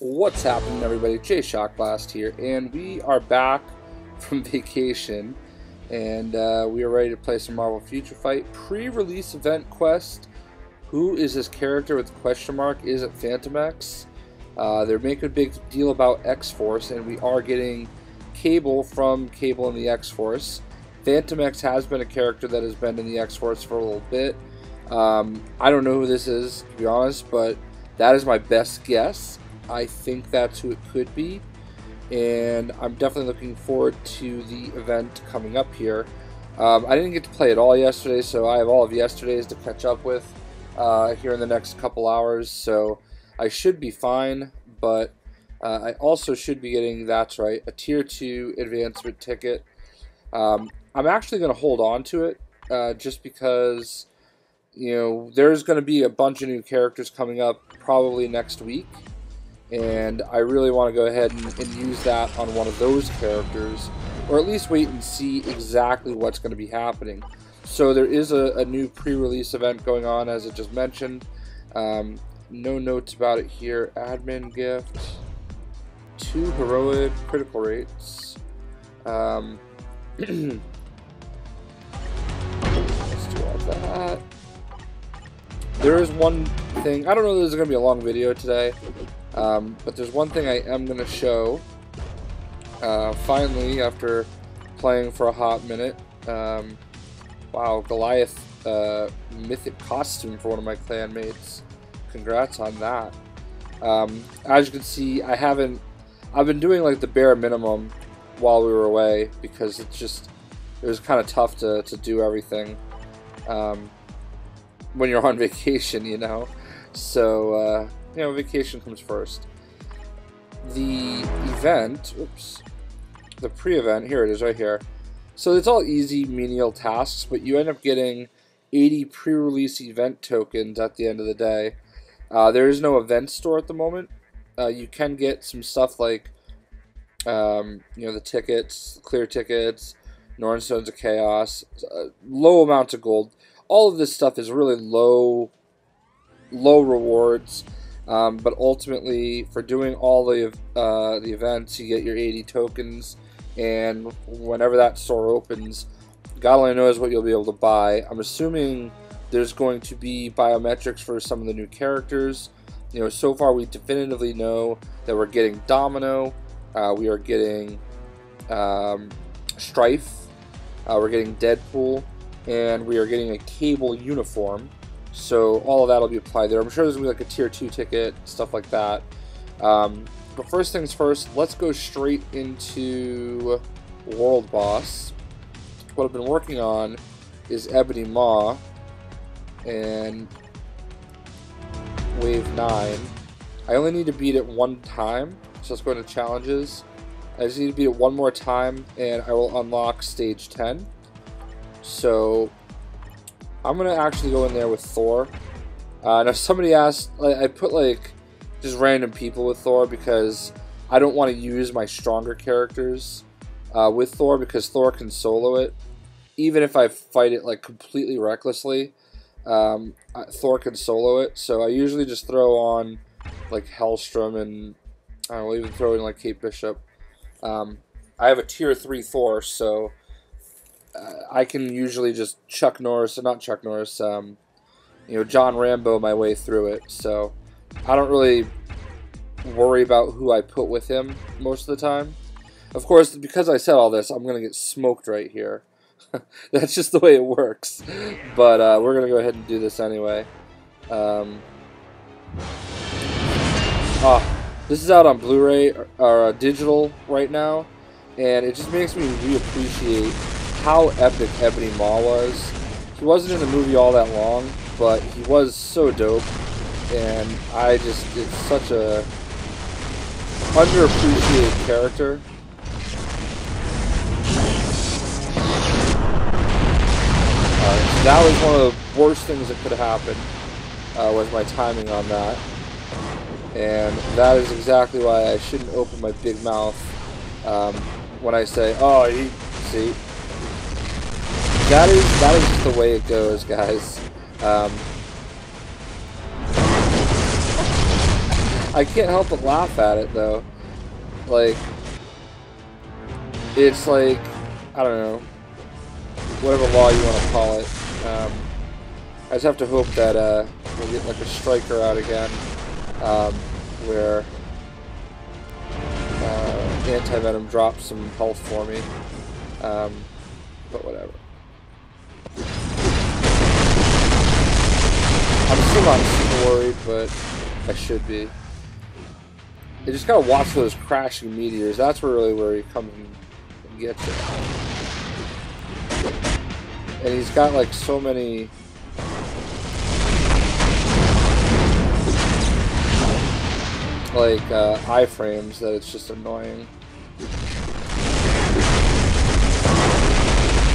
What's happening, everybody? JayShockblast here, and we are back from vacation, and we are ready to play some Marvel Future Fight pre-release event quest. Who is this character with the question mark? Is it Fantomex? They're making a big deal about X-Force, and we are getting Cable from Cable in the X-Force. Fantomex has been a character that has been in the X-Force for a little bit. I don't know who this is, to be honest, but that is my best guess. I think that's who it could be, and I'm definitely looking forward to the event coming up here. I didn't get to play it all yesterday, so I have all of yesterday's to catch up with here in the next couple hours, so I should be fine, but I also should be getting, that's right, a Tier 2 advancement ticket. I'm actually going to hold on to it just because, you know, there's going to be a bunch of new characters coming up probably next week. And I really want to go ahead and use that on one of those characters, or at least wait and see exactly what's going to be happening. So there is a new pre-release event going on, as I just mentioned. No notes about it here. Admin gift, 2 heroic critical rates. Let's do all that. There is one thing. I don't know if this is going to be a long video today. But there's one thing I am going to show, finally, after playing for a hot minute. Wow, Goliath mythic costume for one of my clanmates. Congrats on that. As you can see, I've been doing like the bare minimum while we were away, because it was kind of tough to do everything when you're on vacation, you know. So, you know, vacation comes first. The event, oops, the pre-event, here it is right here. So it's all easy menial tasks, but you end up getting 80 pre-release event tokens at the end of the day. There is no event store at the moment. You can get some stuff like, you know, the tickets, clear tickets, Northern Stones of Chaos, low amounts of gold. All of this stuff is really low rewards. But ultimately, for doing all the events, you get your 80 tokens, and whenever that store opens, God only knows what you'll be able to buy. I'm assuming there's going to be biometrics for some of the new characters. You know, so far we definitively know that we're getting Domino, we are getting Strife, we're getting Deadpool, and we are getting a Cable uniform. So all of that will be applied there. I'm sure there's going to be like a Tier 2 ticket, stuff like that. But first things first, let's go straight into World Boss. What I've been working on is Ebony Maw and Wave 9. I only need to beat it one time, so let's go into challenges. I just need to beat it one more time, and I will unlock Stage 10. So I'm going to actually go in there with Thor. Now somebody asked, I put like just random people with Thor because I don't want to use my stronger characters with Thor, because Thor can solo it. Even if I fight it like completely recklessly, Thor can solo it. So I usually just throw on like Hellstrom, and I will even throw in like Kate Bishop. I have a Tier 3 Thor, so I can usually just Chuck Norris, or not Chuck Norris, you know, John Rambo my way through it. So I don't really worry about who I put with him most of the time. Of course, because I said all this, I'm going to get smoked right here. That's just the way it works. But we're going to go ahead and do this anyway. This is out on Blu-ray or digital right now, and it just makes me reappreciate how epic Ebony Maw was. He wasn't in the movie all that long, but he was so dope, and it's such a underappreciated character. That was one of the worst things that could have happened, was my timing on that, and that is exactly why I shouldn't open my big mouth when I say, oh, see. That is just the way it goes, guys. I can't help but laugh at it though. Like, it's like, I don't know, whatever law you want to call it. I just have to hope that we'll get like a striker out again, where Anti-Venom drops some health for me. But whatever. I'm still not super worried, but I should be. You just gotta watch those crashing meteors. That's really where he comes and gets you. And he's got like so many like iframes that it's just annoying.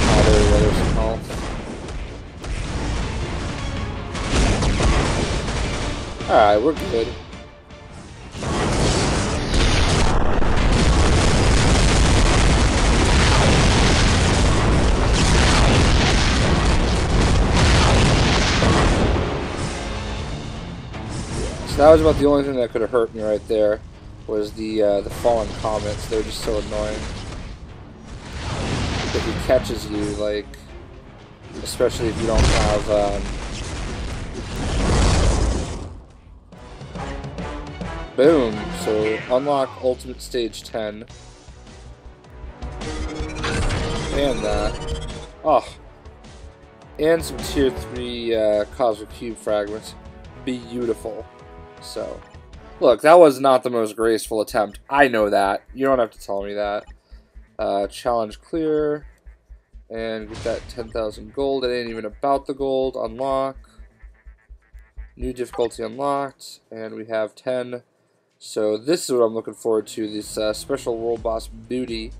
Oh, there we go, there's some health. Alright, we're good. So that was about the only thing that could have hurt me right there, was the fallen comets. They're just so annoying. If he catches you, like, especially if you don't have boom. So unlock ultimate stage 10. And that. Oh. And some tier 3 cosmic cube fragments. Beautiful. So, look, that was not the most graceful attempt. I know that. You don't have to tell me that. Challenge clear. And get that 10,000 gold. It ain't even about the gold. Unlock. New difficulty unlocked. And we have 10. So this is what I'm looking forward to. This special world boss booty.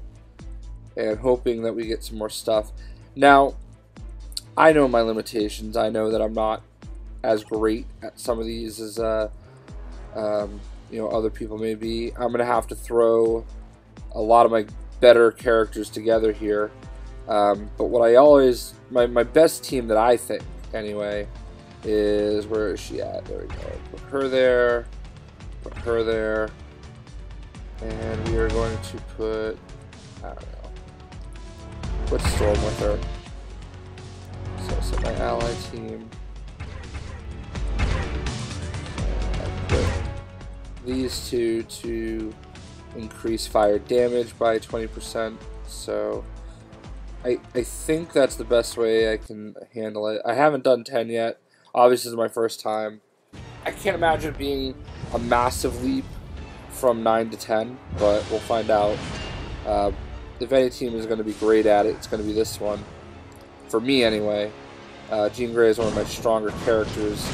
And hoping that we get some more stuff. Now, I know my limitations. I know that I'm not as great at some of these as you know, other people may be. I'm gonna have to throw a lot of my better characters together here. But what I always, my best team that I think anyway is, where is she at? There we go. Put her there. Put her there. And we are going to put, I don't know, put Storm with her. So set my ally team. These two to increase fire damage by 20%. So I think that's the best way I can handle it. I haven't done 10 yet. Obviously, this is my first time. I can't imagine it being a massive leap from 9 to 10, but we'll find out. If any team is going to be great at it, it's going to be this one. For me, anyway. Jean Grey is one of my stronger characters.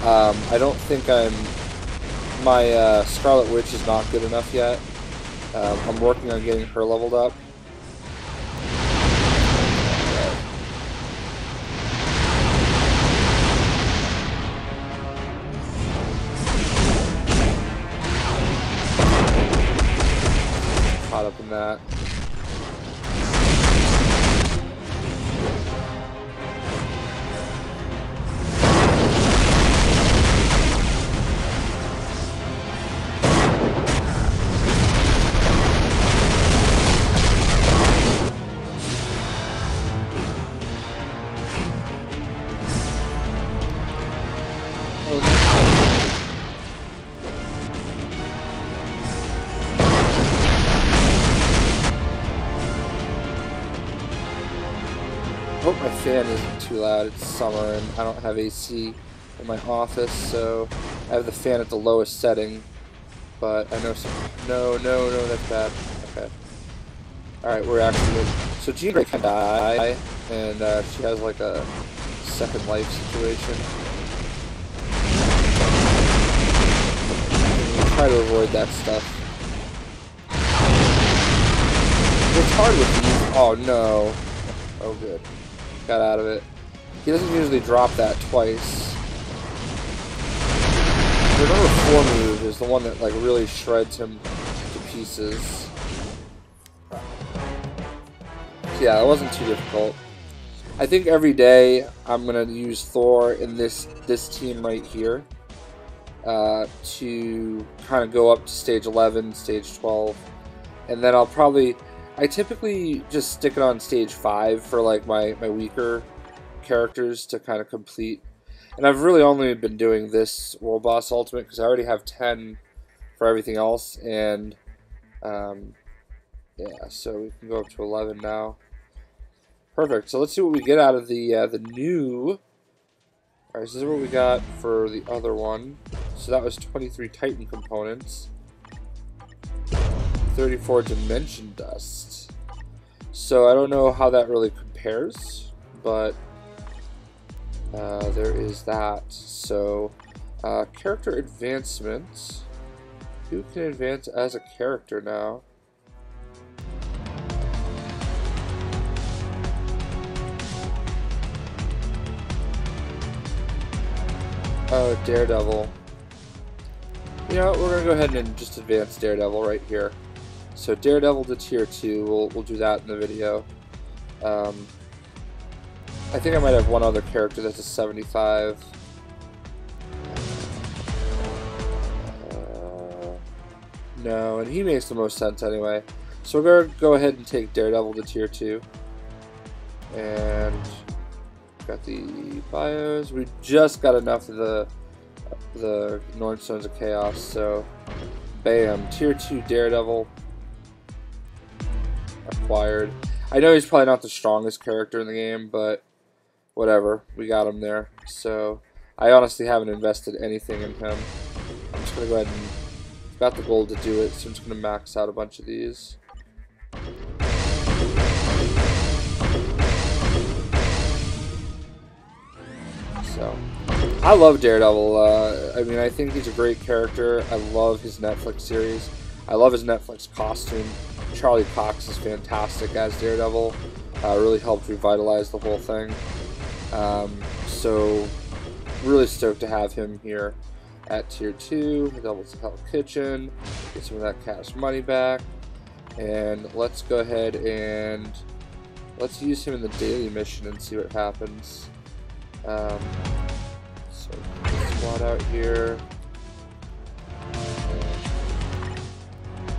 I don't think my Scarlet Witch is not good enough yet. I'm working on getting her leveled up. Caught up in that. I hope my fan isn't too loud. It's summer and I don't have AC in my office, so I have the fan at the lowest setting. But I know some. No, that's bad. Okay. Alright, we're actually good. So Jean Grey can die, and she has like a second life situation. Try to avoid that stuff. It's hard with these. Oh no. Oh good. Got out of it. He doesn't usually drop that twice. The number 4 move is the one that like really shreds him to pieces. So yeah, it wasn't too difficult. I think every day I'm gonna use Thor in this team right here. to kind of go up to stage 11, stage 12, and then I typically just stick it on stage 5 for like my weaker characters to kind of complete. And I've really only been doing this World Boss Ultimate because I already have 10 for everything else, and yeah, so we can go up to 11 now. Perfect. So let's see what we get out of the new. All right, this is what we got for the other one. So that was 23 Titan components, 34 Dimension Dust. So I don't know how that really compares, but there is that. So character advancement. Who can advance as a character now? Oh, Daredevil. You know, we're gonna go ahead and just advance Daredevil right here. So Daredevil to tier 2. We'll do that in the video. I think I might have one other character that's a 75. No, and he makes the most sense anyway. So we're gonna go ahead and take Daredevil to tier 2. And got the bios. We just got enough of the North Stones of Chaos, so bam, tier 2 Daredevil acquired. I know he's probably not the strongest character in the game, but whatever, we got him there. So I honestly haven't invested anything in him. I'm just gonna go ahead and got the gold to do it, so I'm just gonna max out a bunch of these. So, I love Daredevil. I mean, I think he's a great character. I love his Netflix series. I love his Netflix costume. Charlie Cox is fantastic as Daredevil. Really helped revitalize the whole thing. So, really stoked to have him here at tier 2. Doubles the Hell Kitchen. Get some of that cash money back. And let's go ahead and let's use him in the daily mission and see what happens. So squad out here.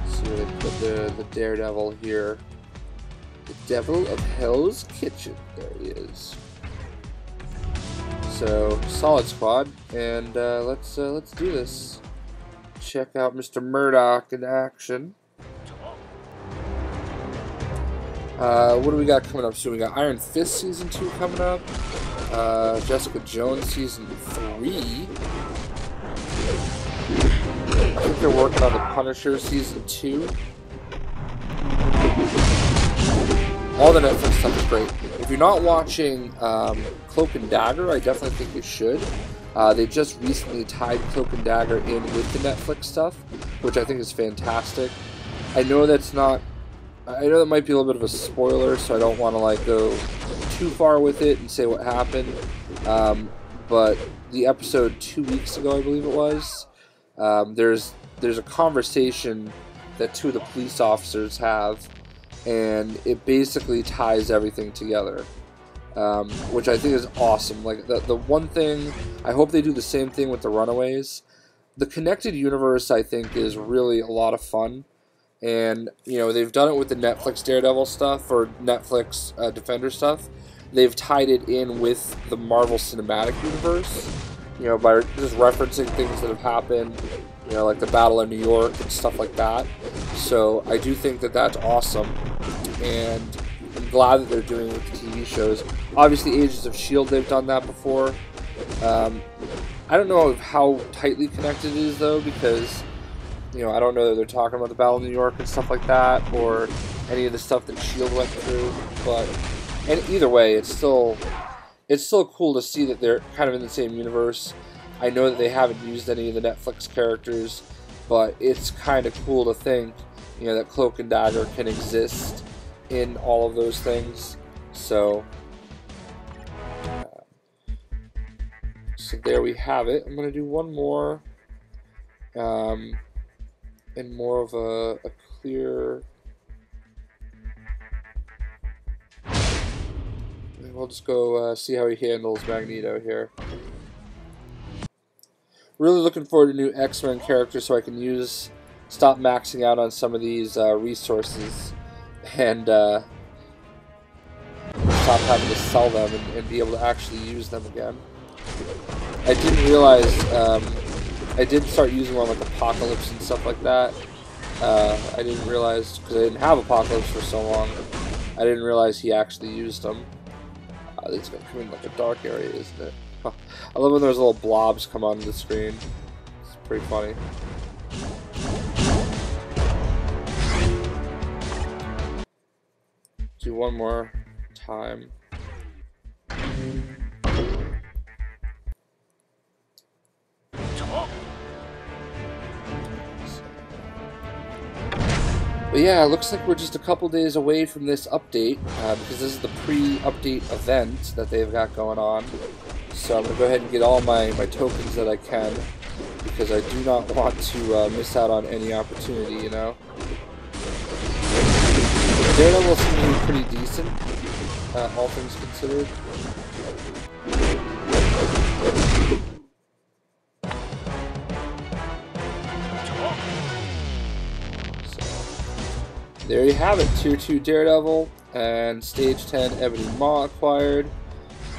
See where they put the Daredevil here. The Devil of Hell's Kitchen. There he is. So solid squad, and let's do this. Check out Mr. Murdoch in action. What do we got coming up soon? We got Iron Fist Season 2 coming up. Jessica Jones Season 3. I think they're working on the Punisher Season 2. All the Netflix stuff is great. If you're not watching Cloak and Dagger, I definitely think you should. They just recently tied Cloak and Dagger in with the Netflix stuff, which I think is fantastic. I know that's not... I know that might be a little bit of a spoiler, so I don't want to like go too far with it and say what happened. But the episode 2 weeks ago, I believe it was, there's a conversation that two of the police officers have, and it basically ties everything together, which I think is awesome. Like the one thing, I hope they do the same thing with the Runaways. The connected universe, I think, is really a lot of fun. And, you know, they've done it with the Netflix Daredevil stuff, or Netflix Defender stuff. They've tied it in with the Marvel Cinematic Universe, you know, by just referencing things that have happened, you know, like the Battle of New York and stuff like that. So I do think that that's awesome, and I'm glad that they're doing it with the TV shows. Obviously, Agents of S.H.I.E.L.D., they've done that before. I don't know how tightly connected it is, though, because... you know, I don't know that they're talking about the Battle of New York and stuff like that, or any of the stuff that S.H.I.E.L.D. went through, but, and either way, it's still cool to see that they're kind of in the same universe. I know that they haven't used any of the Netflix characters, but it's kind of cool to think, you know, that Cloak and Dagger can exist in all of those things, so there we have it. I'm going to do one more, and more of a clear... We'll just go see how he handles Magneto here. really looking forward to new X-Men characters so I can stop maxing out on some of these resources and stop having to sell them and be able to actually use them again. I didn't realize, I did start using one like Apocalypse and stuff like that. I didn't realize, because I didn't have Apocalypse for so long, I didn't realize he actually used them. It's going to come in like a dark area, isn't it? I love when those little blobs come onto the screen. It's pretty funny. Do one more time. But yeah, it looks like we're just a couple days away from this update, because this is the pre-update event that they've got going on. So I'm going to go ahead and get all my tokens that I can, because I do not want to miss out on any opportunity, you know. Daredevil seems to be pretty decent, all things considered. There you have it, Tier 2 Daredevil and Stage 10 Ebony Maw acquired.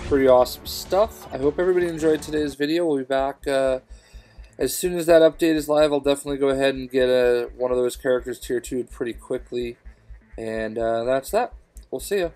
Pretty awesome stuff. I hope everybody enjoyed today's video. We'll be back as soon as that update is live. I'll definitely go ahead and get one of those characters Tier 2'd pretty quickly. And that's that. We'll see ya.